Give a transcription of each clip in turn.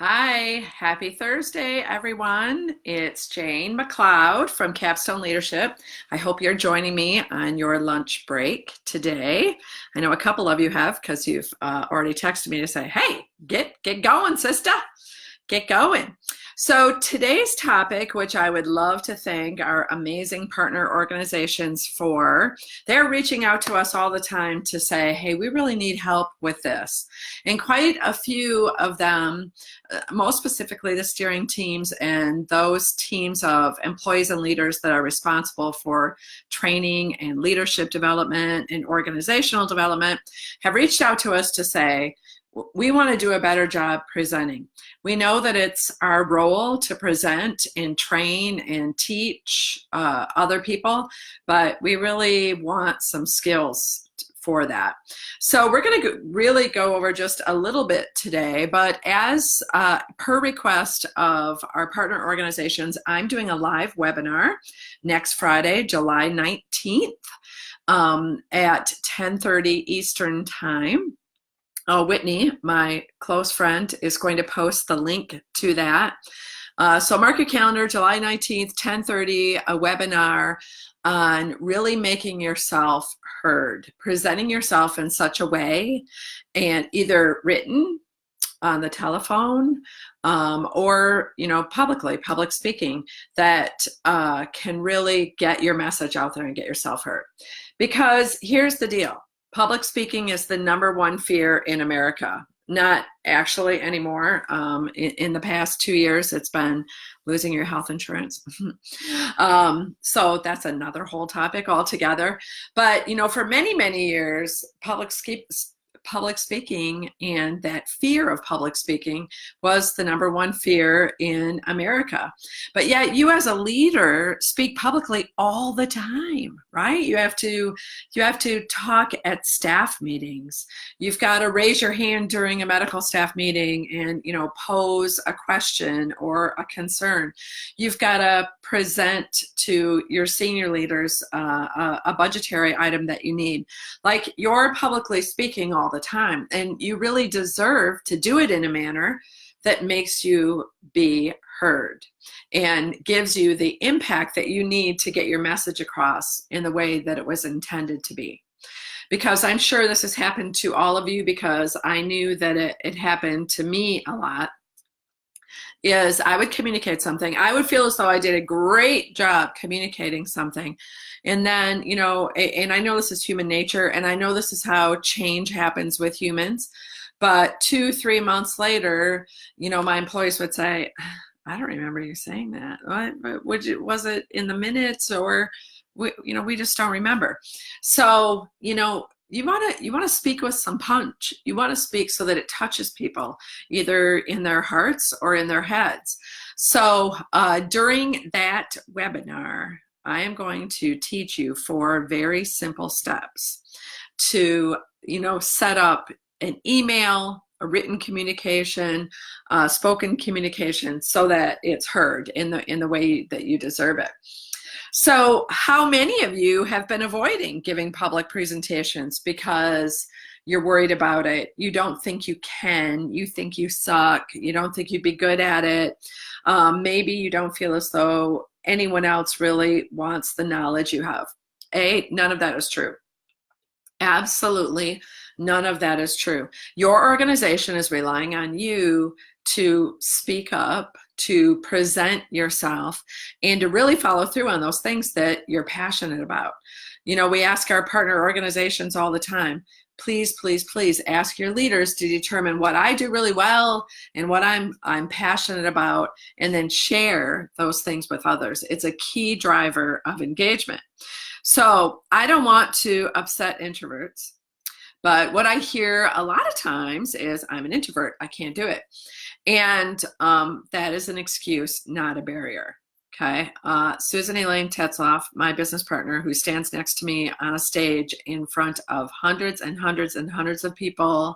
Hi, happy Thursday, everyone. It's Jane McLeod from Capstone Leadership. I hope you're joining me on your lunch break today. I know a couple of you have because you've already texted me to say, hey, get going, sister. Get going. So today's topic, which I would love to thank our amazing partner organizations for, they're reaching out to us all the time to say, hey, we really need help with this. And quite a few of them, most specifically the steering teams and those teams of employees and leaders that are responsible for training and leadership development and organizational development, have reached out to us to say, we want to do a better job presenting. We know that it's our role to present and train and teach other people, but we really want some skills for that. So we're going to really go over just a little bit today, but as per request of our partner organizations, I'm doing a live webinar next Friday, July 19th at 10:30 Eastern Time. Whitney, my close friend, is going to post the link to that. So mark your calendar, July 19th, 10:30, a webinar on really making yourself heard, presenting yourself in such a way, and either written on the telephone or publicly, public speaking, that can really get your message out there and get yourself heard. Because here's the deal. Public speaking is the #1 fear in America. Not actually anymore. In the past 2 years, it's been losing your health insurance. So that's another whole topic altogether. But, for many, many years, public speaking and that fear of public speaking was the #1 fear in America. But yet you as a leader speak publicly all the time, right? You have to talk at staff meetings. You've got to raise your hand during a medical staff meeting and, pose a question or a concern. You've got to present to your senior leaders a budgetary item that you need. Like, you're publicly speaking all the time, and you really deserve to do it in a manner that makes you be heard and gives you the impact that you need to get your message across in the way that it was intended to be. Because I'm sure this has happened to all of you, because I knew that it happened to me a lot. Is I would communicate something. I would feel as though I did a great job communicating something. And then, and I know this is human nature, and I know this is how change happens with humans. But 2-3 months later, my employees would say, I don't remember you saying that. Was it in the minutes, or we just don't remember. So, you want to speak with some punch. You want to speak so that it touches people, either in their hearts or in their heads. So during that webinar, I am going to teach you 4 very simple steps to, set up an email, a written communication, spoken communication, so that it's heard in the way that you deserve it. So how many of you have been avoiding giving public presentations because you're worried about it? You don't think you can. You think you suck. You don't think you'd be good at it. Maybe you don't feel as though anyone else really wants the knowledge you have. None of that is true. Absolutely none of that is true. Your organization is relying on you to speak up, to present yourself, and to really follow through on those things that you're passionate about. We ask our partner organizations all the time, please, please, please ask your leaders to determine what I do really well and what I'm passionate about, and then share those things with others. It's a key driver of engagement. So I don't want to upset introverts, but what I hear a lot of times is, I'm an introvert, I can't do it. And that is an excuse, not a barrier. Okay. Susan Elaine Tetzloff, my business partner, who stands next to me on a stage in front of hundreds and hundreds and hundreds of people,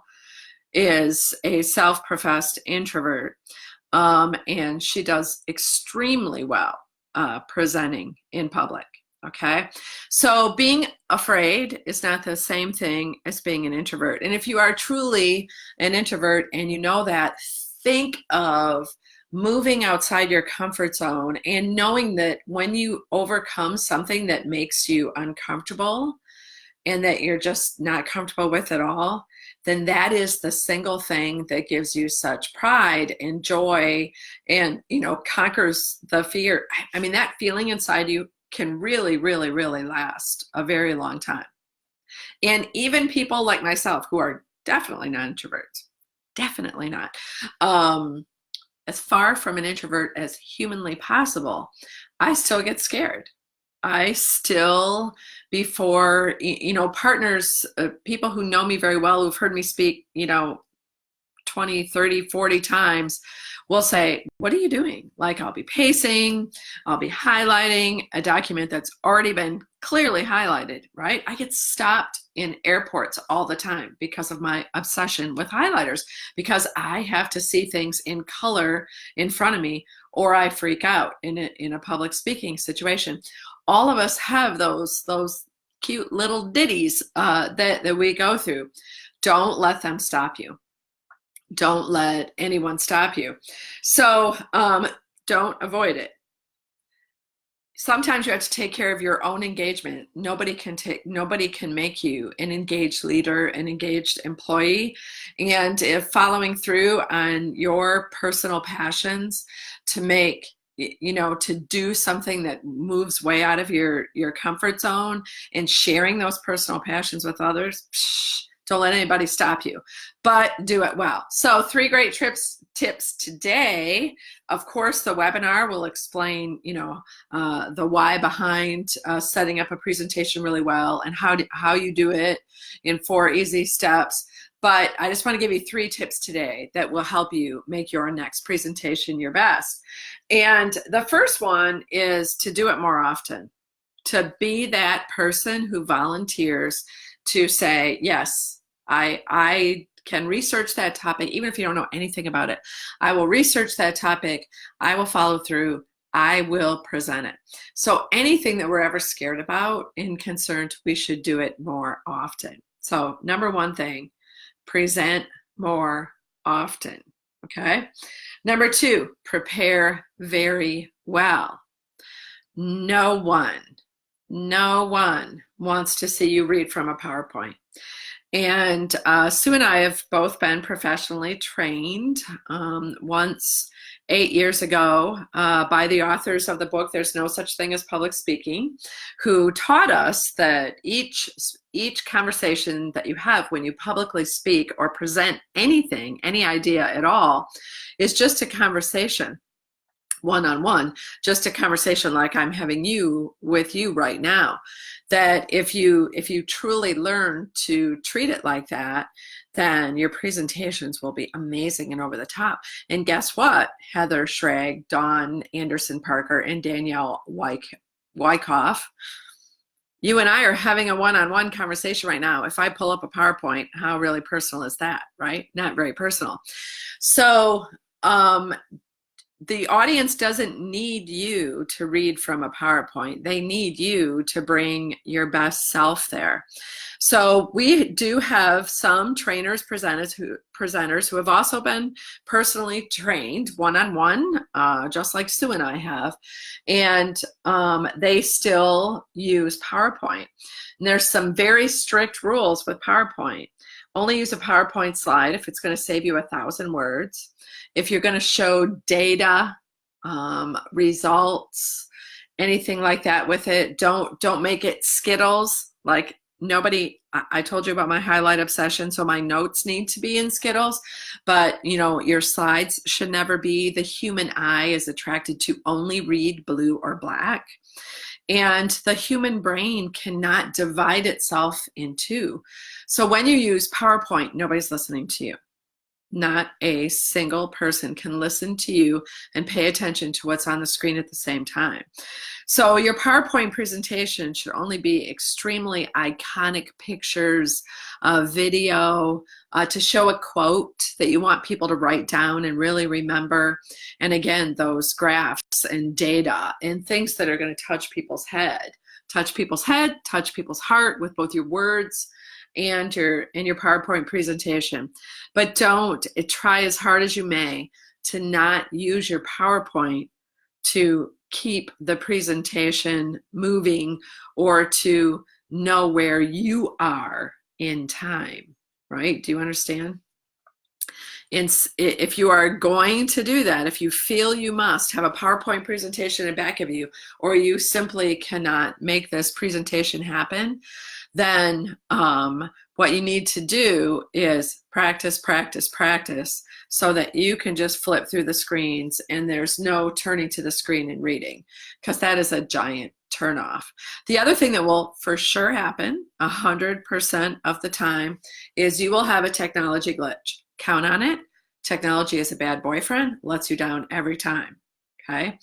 is a self-professed introvert. And she does extremely well presenting in public. Okay, so being afraid is not the same thing as being an introvert. And if you are truly an introvert and you know that, think of moving outside your comfort zone and knowing that when you overcome something that makes you uncomfortable and that you're just not comfortable with at all, then that is the single thing that gives you such pride and joy and, conquers the fear. I mean, that feeling inside you can really, really, really last a very long time. And even people like myself who are definitely not introverts, definitely not, as far from an introvert as humanly possible, I still get scared. I still, before, partners, people who know me very well, who've heard me speak, 20, 30, 40 times, will say, what are you doing? Like, I'll be pacing, I'll be highlighting a document that's already been clearly highlighted, right? I get stopped in airports all the time because of my obsession with highlighters, because I have to see things in color in front of me, or I freak out in a public speaking situation. All of us have those cute little ditties that we go through. Don't let them stop you. Don't let anyone stop you. So don't avoid it. Sometimes you have to take care of your own engagement. Nobody can make you an engaged leader, an engaged employee. And if following through on your personal passions to make, to do something that moves way out of your comfort zone and sharing those personal passions with others, don't let anybody stop you, but do it well. So 3 great tips today. Of course, the webinar will explain, the why behind setting up a presentation really well and how you do it in 4 easy steps. But I just want to give you 3 tips today that will help you make your next presentation your best. And the first one is to do it more often, to be that person who volunteers to say, yes, I can research that topic, even if you don't know anything about it. I will research that topic. I will follow through. I will present it. So anything that we're ever scared about and concerned, we should do it more often. So number 1 thing, present more often, okay? Number 2, prepare very well. No one wants to see you read from a PowerPoint. And Sue and I have both been professionally trained, once 8 years ago by the authors of the book, There's No Such Thing as Public Speaking, who taught us that each conversation that you have when you publicly speak or present anything, any idea at all, is just a conversation. One-on-one, just a conversation like I'm having with you right now. That if you truly learn to treat it like that, then your presentations will be amazing and over the top. And guess what? Heather Schrag, Dawn Anderson Parker, and Danielle Wyckoff, you and I are having a one-on-one conversation right now. If I pull up a PowerPoint, how really personal is that, right? Not very personal. So the audience doesn't need you to read from a PowerPoint. They need you to bring your best self there. So we do have some trainers, presenters who have also been personally trained one-on-one, just like Sue and I have, and they still use PowerPoint. And there's some very strict rules with PowerPoint. Only use a PowerPoint slide if it's going to save you 1,000 words. If you're going to show data, results, anything like that with it, don't make it Skittles. Like I told you about my highlight obsession, so my notes need to be in Skittles, but your slides should never be. The human eye is attracted to only read blue or black. And the human brain cannot divide itself in 2. So when you use PowerPoint, nobody's listening to you. Not a single person can listen to you and pay attention to what's on the screen at the same time. So your PowerPoint presentation should only be extremely iconic pictures, video, to show a quote that you want people to write down and really remember. And again, those graphs and data and things that are going to touch people's head, touch people's heart with both your words and your PowerPoint presentation. But don't try as hard as you may to not use your PowerPoint to keep the presentation moving or to know where you are in time, right? Do you understand? And if you are going to do that, if you feel you must have a PowerPoint presentation in back of you, or you simply cannot make this presentation happen, then what you need to do is practice, practice, practice, so that you can just flip through the screens and there's no turning to the screen and reading, because that is a giant turnoff. The other thing that will for sure happen 100% of the time is you will have a technology glitch. Count on it. Technology is a bad boyfriend, lets you down every time. Okay.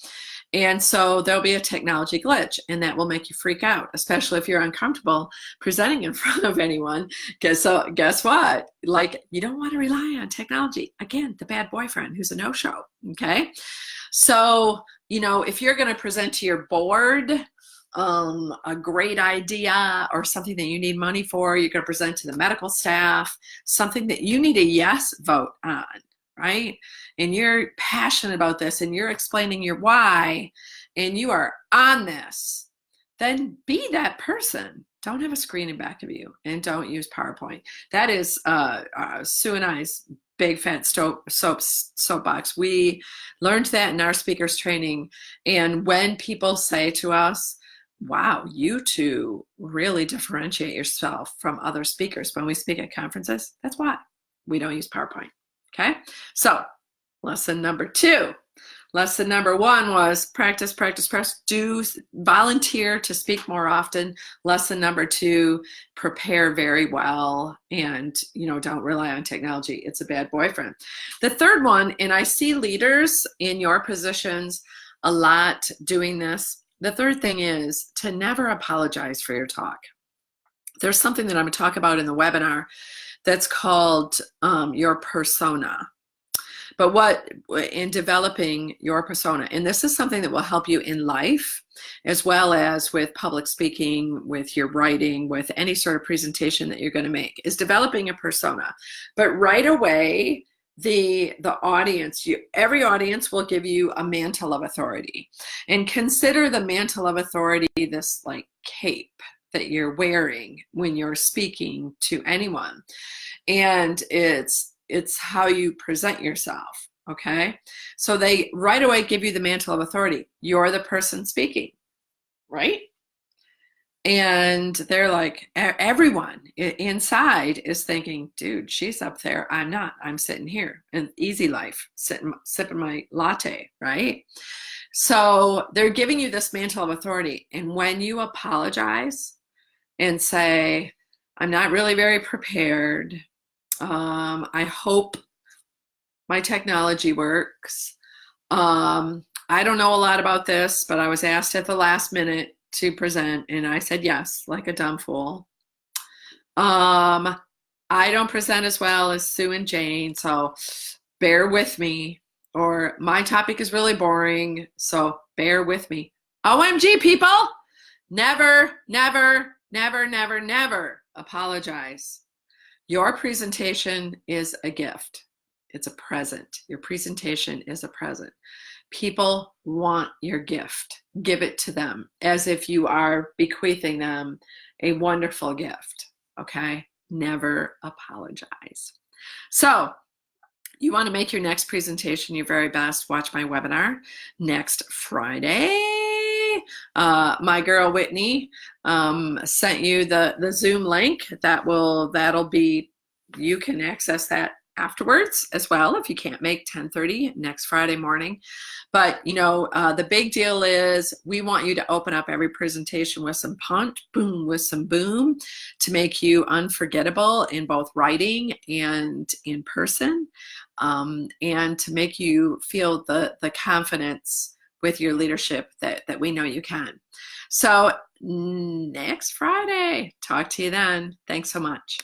And so there'll be a technology glitch, and that will make you freak out, especially if you're uncomfortable presenting in front of anyone. So guess what? Like, you don't want to rely on technology. Again, the bad boyfriend who's a no-show. Okay. So, if you're going to present to your board, a great idea or something that you need money for, you're going to present to the medical staff, something that you need a yes vote on, right? And you're passionate about this and you're explaining your why and you are on this, then be that person. Don't have a screen in back of you and don't use PowerPoint. That is Sue and I's big fat soapbox. We learned that in our speakers training. And when people say to us, wow, you two really differentiate yourself from other speakers when we speak at conferences, that's why we don't use PowerPoint. Okay, so lesson number 2. Lesson number 1 was practice, practice, practice. Do volunteer to speak more often. Lesson number 2, prepare very well and don't rely on technology. It's a bad boyfriend. The third one, and I see leaders in your positions a lot doing this. The third thing is to never apologize for your talk. There's something that I'm going to talk about in the webinar that's called your persona. But in developing your persona, and this is something that will help you in life, as well as with public speaking, with your writing, with any sort of presentation that you're going to make, is developing a persona. But right away, the audience, every audience will give you a mantle of authority. And consider the mantle of authority this like cape that you're wearing when you're speaking to anyone. And it's how you present yourself, okay? So they right away give you the mantle of authority. You're the person speaking, right? And they're like, everyone inside is thinking, dude, she's up there. I'm not. I'm sitting here in easy life, sipping my latte, right? So they're giving you this mantle of authority. And when you apologize and say, I'm not really very prepared, I hope my technology works. I don't know a lot about this, but I was asked at the last minute to present, and I said yes, like a dumb fool. I don't present as well as Sue and Jane, so bear with me. Or my topic is really boring, so bear with me. OMG, people! Never, never, never, never, never apologize. Your presentation is a gift. It's a present. Your presentation is a present. People want your gift. Give it to them as if you are bequeathing them a wonderful gift, okay? Never apologize. So you want to make your next presentation your very best, watch my webinar next Friday. My girl Whitney sent you the Zoom link. That'll be, you can access that afterwards as well if you can't make 10:30 next Friday morning. But the big deal is we want you to open up every presentation with some punch, boom, with some boom, to make you unforgettable in both writing and in person, and to make you feel the confidence with your leadership that we know you can. So next Friday, talk to you then. Thanks so much.